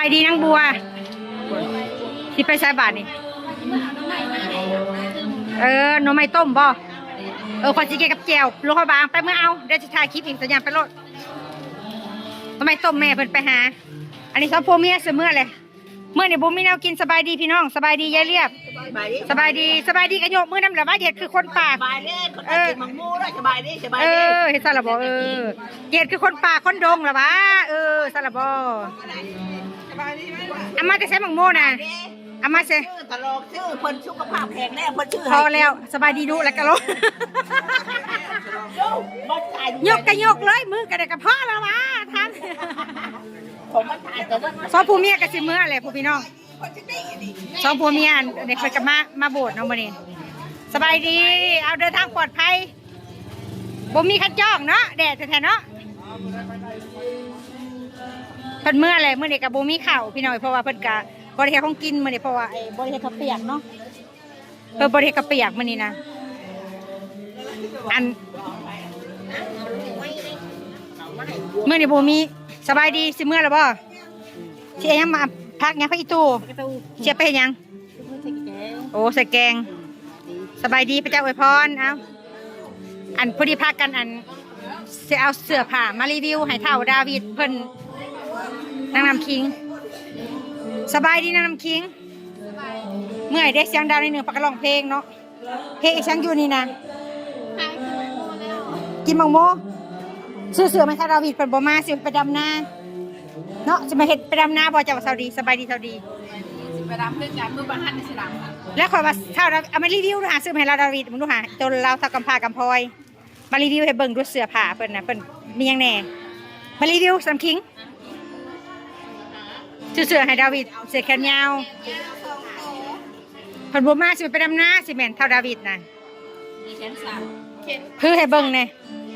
ายดีนางบัวที่ไปใช้บาทนี่หน่อไม้ต้มบ่ขอจีเกกับแจวลูกเขาบางไปเมื่อเอาเดี๋ยวจะถ่ายคลิปอีกสัญญาณไปโลดหน่อไม้ต้มแม่เพิ่นไปหาอันนี้เขาโพเมียเสมอเลยเมื่อเนี่ยบุ้มมีแนวกินสบายดีพี่น้องสบายดียายเรียบสบายดีกันโยกมือน้ำเหลือว่าเด็ดคือคนป่าสบายดีคนกินมังมูด้วยสบายดีเฮ็ดซาลาบเด็ดคือคนป่าคนดงหรอวะซาลาบอามาจะใช้มังโมนะอามาใช้ตลกชื่อคนสุขภาพแข็งแรงคนชื่อพอแล้วสบายดีดูแล้วกันลูกยกกันยกเลยมือกันกับพ่อแล้ววะท่านสองผัวเมียกับสิเมื่ออะไรพวกพี่น้องสองผัวเมียเด็กไปกับมาโบสถ์เนาะมื้อนี้สบายดีเอาเดินทางปลอดภัยบ่มีคัดจ้องเนาะแดดแท้ๆเนาะเพิ่นเมื่ออะไรเมื่อเด็กกับบ่มีข้าวพี่น้องเพราะว่าเพิ่นกะบ่ได้เฮ็ดของกินมื้อนี้เพราะว่าไอ้บ่ได้เฮ็ดข้าวเปียกเนาะเพิ่นบ่ได้เฮ็ดข้าวเปียกมื้อนี้นะอันมื้อนี้บ่มีสบายดีสิเมื่อแล้วบ่สิยังมาพักยังพักอีตู้เสียไปยังโอ้ใส่แกงสบายดีพระเจ้าอวยพรเอาอันพอดีพักกันอันจะเอาเสื้อผ้ามารีวิวให้เท่าดาวิดเพิ่นนางนำคิงสบายดีนางนำคิงเมื่อยได้เสียงดาวในหนึ่งปากกระลองเพลงเนาะเพลงช่างอยู่นี่นะกินมังโมเสื้อมาเท่าดาวิดเพิ่นบ่มาสิไปดำนาเนาะจะมาเห็ดไปดำนาบ่จะว่าสวัสดีสบายดีสวัสดีไปดำเพื่อนกันมือบ้านในสนามแล้วขอว่าเท่าเราเอามารีวิวดูหาซื้อให้เราดาวิดมึงดูหาจนเราเท่ากำพากำพลอยมารีวิวให้เบิ่งดูเสื้อผ้าเพิ่นนะเพิ่นมียังแน่มารีวิวสัมคิงเสื้อให้ดาวิดเสื้อแขนยาวเพิ่นบ่มาสิไปดำนาสิแม่นเท่าดาวิดน่ะเพื่อให้เบิ่งแน่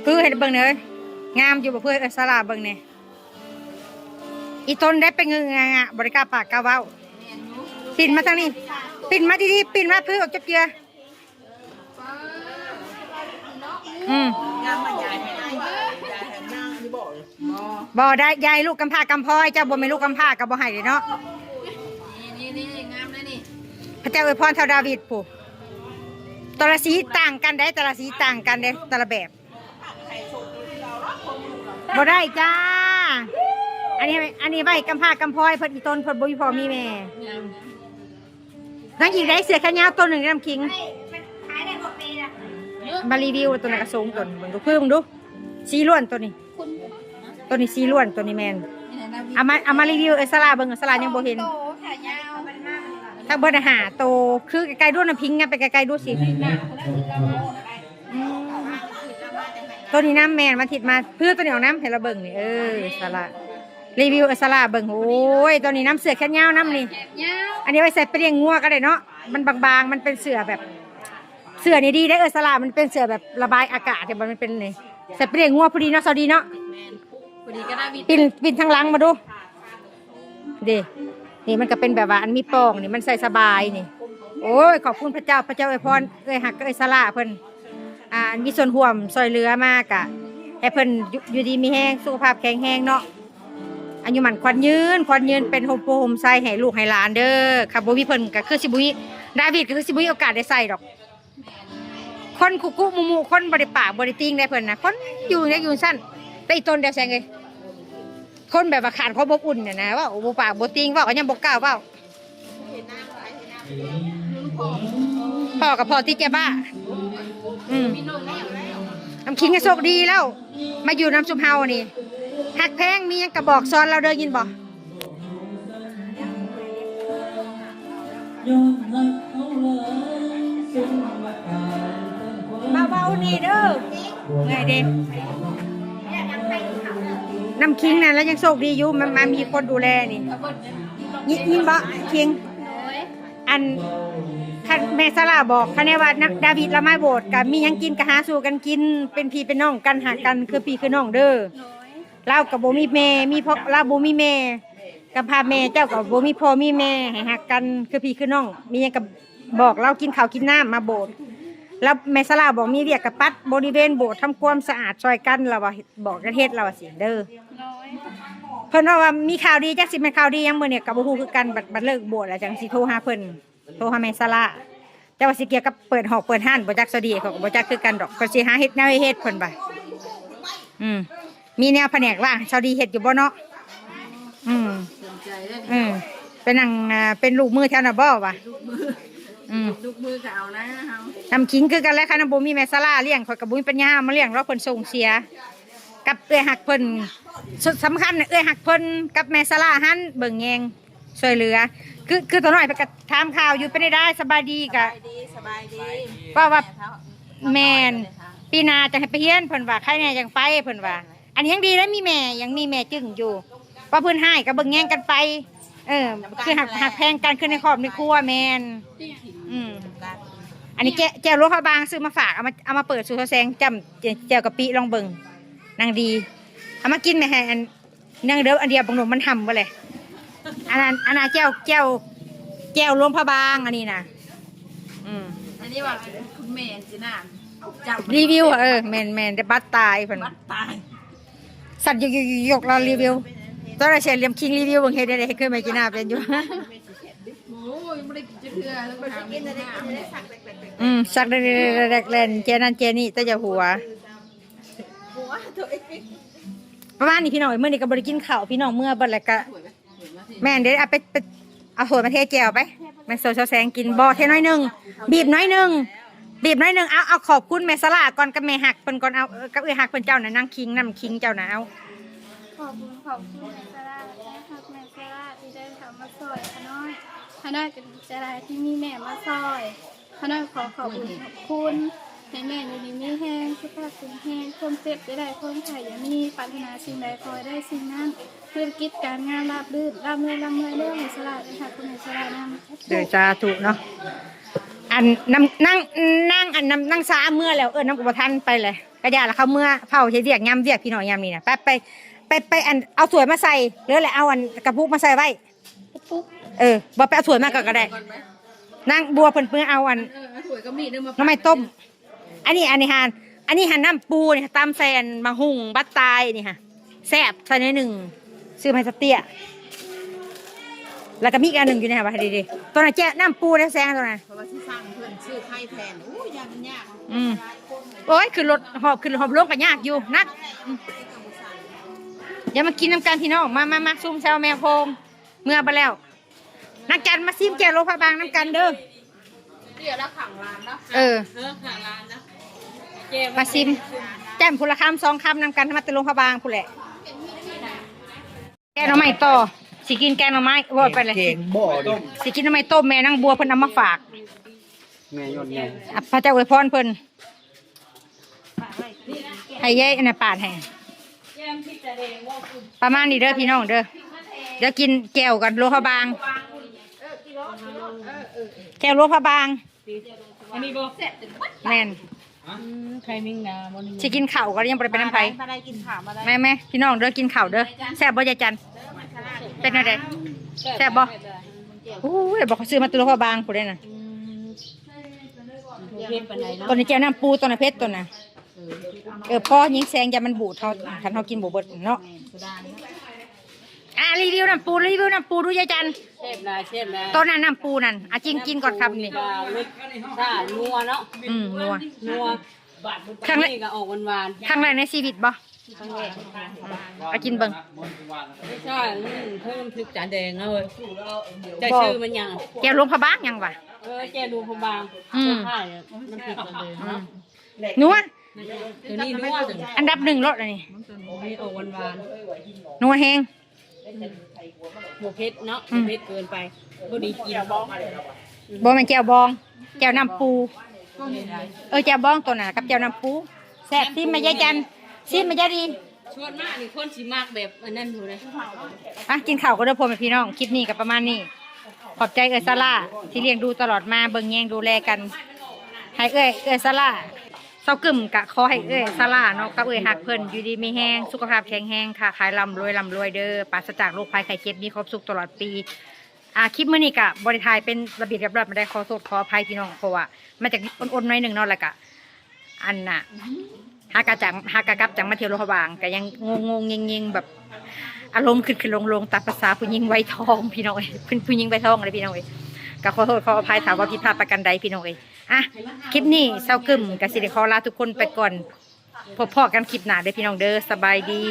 เพื่อให้เบิ่งเด้องามอยู่บ่เพื่อสลาเบิ่งแน่อีต้นได้ไปเงืองะบริการปากกาเว้าปิ่นมาทางนี้ปิ่นมาดีๆปิ่นมาเพื่อออกจับเกลือบ่ได้ยายลูกกำพร้ากำพร้อยเจ้าบ่ไม่ลูกกำพร้ากับบ่ให้เลยเนาะนี่งามเลยนี่พระเจ้าอวยพรเท่าดาวิดปู่ตละสีต่างกันได้ตละสีต่างกันเด้ตละแบบบ่ได้จ้าอันนี้ไว้กำพร้ากำพร้อยเพิ่นอีต้นเพิ่นบ่มีพ่อมีแม่นั่งอีกได้เสือขยาวตัวหนึ่งน้ำคิงมารีวิวตัวไหนกระสูงตัวมึงดูเพิ่มดูซีล้วนตัวนี้ซีล้วนตัวนี้แมนเอามารีวิวสลาเบิ้งสลายังโบเห็นถ้าเบิ้งหาโตคือไกลๆด้วยน้ำพิงไงไปไกลๆด้วยสิตัวนี้น้ำแมนมาถิดมาเพื่อตัวนี้เอาน้ำให้เราเบิ้งนี่สลารีวิวสลาเบิ้งโอ้ยตัวนี้น้ำเสือแค่เงาน้ำนี่อันนี้ไว้ใส่ไปเลี้ยงงัวก็ได้เนาะมันบางๆมันเป็นเสือแบบเสือนี่ดีได้สลามันเป็นเสือแบบระบายอากาศแต่มันเป็นนี่ใส่ไปเลี้ยงงัวพอดีเนาะสวัสดีเนาะพอดีก็ได้ปิ่นทางหลังมาดูดินี่มันก็เป็นแบบว่าอันมีปองนี่มันใส่สบายนี่โอ้ยขอบคุณพระเจ้าอวยพรหักสลาเพิ่นมีส่วนห่วมซอยเรือมากอะให้เพิ่นอยู่ดีมีแห้งสุขภาพแข็งแรงเนาะอายุมันควันยืนเป็นโฮมโปมใส่ให้ลูกให้หลานเด้อค่ะบ่มีเพิ่นก็คือสิบ่มีดาวิดก็คือสิบ่มีโอกาสได้ใส่ดอกคนคุกุมุมุคนบ่ได้ปากบ่ได้ติ้งได้เพิ่นนะคนอยู่สั้นแต่อีต้นเดียวแซงเลยคนแบบว่าขาดความอบอุ่นเนี่ยนะว่าบ่ปากบ่ติ้งว่าก็ยังบ่กล้าว่าพ่อกับพ่อที่แกบ้าน้ำคิงก็โชคดีแล้วมาอยู่น้ำซุปเฮานี่หักแพงมียังกระบอกซ้อนเราเดินยินบ่เบาๆนี่เด้อไงเด็กน้ำคิงน่ะแล้วยังโชคดีอยู่มันมีคนดูแลนี่ยินบ่คิงอันแม่สลาบอกคะแนนว่าดาวิดละไม้โบสถ์กับมียังกินกะหาสู่กันกินเป็นพี่เป็นน้องกันหากันคือพี่คือน้องเด้อเล่ากับโบมีแม่มีพ่อเล่าโบมีแม่กับพาแม่เจ้ากับโบมีพ่อมีแม่ให้หักกันคือพี่คือน้องมียังกับบอกเรากินข้าวกินน้ำมาโบสถ์แล้วแม่สลาบอกมีเรียกกับปัดบริเวณโบสถ์ทำความสะอาดซอยกันเราบอกกันเฮ็ดเราสิเด้อพ พิ่นว่ามีข่าวดีจักสิเป็นข่าวดียังมื้อนี้ก็บ่ฮู้คือกันบัดเลิกบวชแล้วจังสิโทรหาเพิ่นโทรหาแม่สละแต่ว่าสิเกี่ยวกับเปิดหอกเปิดห้านบ่จักสดีเขาก็บ่จักคือกันดอกก็สิหาเฮ็ดแนวเฮ็ดเพิ่นบ่มีแนวแผนกว่าชาวดีเฮ็ดอยู่บ่เนาะสนใจได้ เป็นนั่งเป็นลูกมือแถวน่ะบ่วะ ลูกมือก็เอานะเฮา ทำคิงคือกันแล้วค่ะน้ำบ่มีแม่สลาเลี้ยงข่อยกับบ่มีปัญญามาเลี้ยงเราเพิ่นส่งเสียกับเอื้อยหักเพิ่นสุดสำคัญน่ะเอื้อยหักเพิ่นกับแม่สลาหันเบิ่งแยงช่วยเหลือคือตัวน้อยไปก็ถามข่าวอยู่เป็นได้สบายดีกะ สบายดี ว่าแม่นปีหน้าจะให้ไปเฮียนเพิ่นว่าใครแน่จังไปเพิ่นว่าอันนี้ยังดีแล้วมีแม่ยังมีแม่จึงอยู่ว่าเพิ่นให้ก็เบิ่งแยงกันไปคือหักแพงกันขึ้นในครอบในครัวแม่นอันนี้แก้วรถพระบางซื้อมาฝากเอามาเปิดสู่แสงจำแก้วกะปิลองเบิ่งนางดีเอามากินไหมฮะนางเด้ออันเดียวบางหนุ่มมันทำบ่เลยอันนั้นแก้วรวมพระบางอันนี้นะอันนี้ว่าคุณแม่สิน่ะรีวิวแมนได้บัตรตายเพิ่น บัดตาย สัตว์ยกเรารีวิวตอนเราเชียร์เลียมคิงรีวิวบางเฮ็ดได้เคยมากินหน้าเป็นอยู่ โอ้ยไม่ได้กินจะเถื่อแล้วก็กินอะไรไม่ได้สั่งสักแรกเล่นเจนั่นเจนี่แต่จะหัวประมาณนี้พี่น้องเมื่อนี้ก็บริกินข้าวพี่น้องเมื่อบัดแล้วก็แม่เดี๋ยวเอาไปเอาถั่วมาเทแก้วไปแม่โซเชียลแสงกินบ่เทน้อยนึงบีบน้อยนึงเอาขอบคุณแม่สลาก่อนกับแม่หักเพิ่นก่อนเอากับเอื้อหักเพิ่นเจ้าน่ะนั่งคิงน้ำคิงเจ้าน่ะเอาขอบคุณแม่ซาร่าและครับแม่ซาร่าที่ได้ทำมาซอยขน้อยก็ดีใจหลายที่มีแม่มาซอยขน้อยขอบคุณให้แม่อยู่ดีมีแห้งสุขภาพแข็งแรงความเจ็บได้ความไข่อย่ามีปรารถนาสิ่งใดขอได้สิ่งนั้นธุรกิจการงานราบรื่นร่ำรวยเรื่องแม่ซาร่าเลยค่ะคุณแม่ซาร่านำเดี๋ยวจะถูกเนาะอันนั่งซ้าเมื่อแล้วน้ำกุบทันไปเลยกระยาละเขาเมื่อเผาเฮียเรียกยำเรียกพี่น้องยำนี่นะไปอันเอาสวยมาใส่หรืออะไรเอาอันกระปุกมาใส่ไว้บ่ไปเอาสวยมาก็ได้นั่งบัวเพิ่นเอาอันสวยก็มีนึงมาน้ำไม่ต้มอันนี้หันน้ำปูนี่ตามใส่อันมะฮุ่งบัตตายนี่ค่ะแซ่บใส่ในหนึ่งซื้อมาสเตียแล้วก็มีอีกอันหนึ่งอยู่ในค่ะว่าดีๆตัวนั้นแจ้น้ำปูได้แซงตัวนั้นเพราะว่าที่สร้างเพื่อนชื่อไข่แทนโอ้ยากมันยากโอ้ยขึ้นรถหอบลงก็ยากอยู่นักอย่ามากินน้ำกันพี่น้องมาซุ่มแซวแมวโพงเมื่อไปแล้วนักกันมาซิมแก้วโลพะบางน้ำกันเด้อเดี๋ยวเราขังร้านนะขังร้านนะมาซิมแจ่มพูละคำ2 คำน้ำกันมาตะลงพะบางพูแหละแกงหน่อไม้ต่อสิกินแกงหน่อไม้ว่าไปเลยสิกินหน่อไม้ต้มแม่นางบัวเพิ่นเอามาฝากแม่ยอดแม่พระเจ้าอวยพรเพิ่นให้เย้อันนั้นปาดให้ประมาณนี้เด้อพี่น้องเด้อเดี๋ยวกินแก้วกันโลพะบางแก้วโลพะบางแม่นใครมิ่งนะสิกินข้าวก็ยังบ่ได้ไปน้ำไผมาได้กินข้าวมาได้แม่พี่น้องเด้อกินข้าวเด้อแซ่บบ่ยายจันเป็นอะไรแซ่บบ่โอ้ยบอกเขาซื้อมาตัวละบางผู้ใดน่ะตัวนี้แก้วน้ำปูตัวนี้เพชรตัวน่ะพ่อยิงแซงอย่ามันบูดเขาคันเขากินบูเบิดเนาะรีวิวน้ำปูดูยายจันเชฟนะตัวนั้นน้ำปูนั่นจริงกินก่อนครับนี่นัวเนาะนัวครั้งแรกก็ออกหวานครั้งแรกในชีวิตบ่ครั้งแรกกินเบิ่งใช่เพิ่มพริกจานแดงเลยจะชื่อมันยังแก้วลงพะบางยังวะแก้วลงพะบางใช่มันพริกจานแดงนัวตัวนี้นัวอันดับ1รสอันนี้ออกหวานนัวแห้งหมูเผ็ดเนาะเผ็ดเกินไปพอดีกินบ่แม่นแก้วบองแก้วน้ำปูแก้วบองตัวน่ะกับแก้วน้ำปูแซ่บซิมมายายจันซิมมายายดีชวนมากนี่คนสิมากแบบอันนั้นอยู่เลยกินข้าวก็เด้อพ่อแม่พี่น้องคลิปนี้ก็ประมาณนี้ขอบใจซาร่าที่เลี้ยงดูตลอดมาเบิ่งแยงดูแลกันให้ซาร่าเศร้ากึ่มกะขอให้ซาร่าเนาะกับหักเพิ่นอยู่ดีมีแห้งสุขภาพแข็งแรงค่ะขายร่ำรวยเด้อปราศจากโรคภัยไข้เจ็บมีครบสุขตลอดปีคลิปมื้อนี้กะบริทายเป็นระเบียบเรียบร้อยมาได้ขอโทษขออภัยพี่น้องเพราะว่ามาจากอ่อนๆหน่อยนึงเนาะแล้วก็อันน่ะ หากะกับจังมาเที่ยวโลกบางก็ยังงงๆเงงๆแบบอารมณ์ขึ้นลงตามภาษาผู้หญิงไวทองพี่น้องเอ้ยเพิ่นผู้หญิงไวทองเลยพี่น้องเอ้ยก็ขอโทษขออภัยถามว่าผิดพลาดประการใดพี่น้องเอ้ยอ่ะคลิปนี้เศร้ากึ่มก็สิได้ขอลาทุกคนไปก่อนพบพอกันคลิปหน้าเด้อพี่น้องเด้อสบายดี